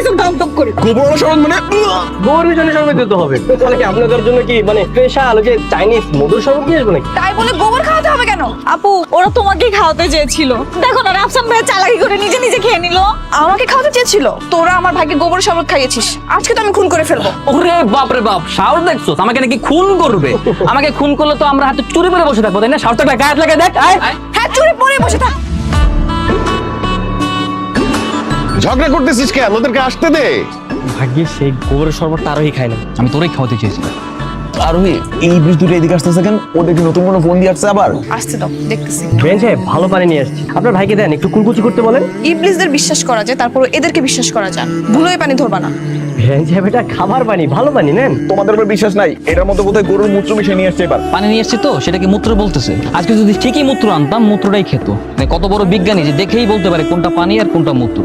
Chinese দাম করে। গোবর শরবত মানে গোবর মিশানো শরবত দিতে হবে। তাহলে কি আপনাদের জন্য কি মানে স্পেশাল যে চাইনিজ মধুর শরবত নিয়ে আসবো নাকি? তাই বলে গোবর খাওয়াতে হবে কেন? আপু ওরা তোমাকে খাওয়াতে চেয়েছিল, দেখো না রাফসান ভাই চালাকি করে নিজে নিজে খেয়ে নিল। আমাকে খাওয়াতে চেয়েছিল, তোরা আমার ভাইকে গোবর শরবত খাইয়েছিস, আজকে তো আমি খুন করে ফেলবো। ওরে বাপ রে বাপ, সাহস দেখছো আমাকে নাকি খুন করবে? আমাকে খুন করলে তো আমরা হাতে চুরি করে বসে থাকবো, তাই না? সাহস থাকলে গায়ে হাত লাগায় দেখ। আয় হ্যাঁ, চুরি পরে বসে থাক। ঝগড়া করতেছিস কেন? ওদেরকে আসতে দে। ভাগ্যে সেই গোবরের শরবতটা আরোহী খাই না। আমি তোরেই খাওয়াতে চেয়েছিলাম। আরোহী, এই ব্রিজ দুটো এদিকে আসতেছে কেন? ওদের কি নতুন কোনো ফোন দিয়ে আসছে আবার? আসতে দাও, দেখতেছি। বেঞ্চ ভালো পানি নিয়ে আসছি, আপনার ভাইকে দেন একটু কুলকুচি করতে বলেন। ইবলিসদের বিশ্বাস করা যায়, তারপর এদেরকে বিশ্বাস করা যায়। ভুলোই পানি ধরবা না। বেঞ্চ এটা খাবার পানি, ভালো পানি নেন। তোমাদের উপর বিশ্বাস নাই? এটার মধ্যে বোধহয় গরুর মূত্র মিশিয়ে নিয়ে আসছে এবার। পানি নিয়ে এসছি তো, সেটাকে মূত্র বলতেছে। আজকে যদি ঠিকই মূত্র আনতাম, মূত্রটাই খেত। মানে কত বড় বিজ্ঞানী যে দেখেই বলতে পারে কোনটা পানি আর কোনটা মূত্র।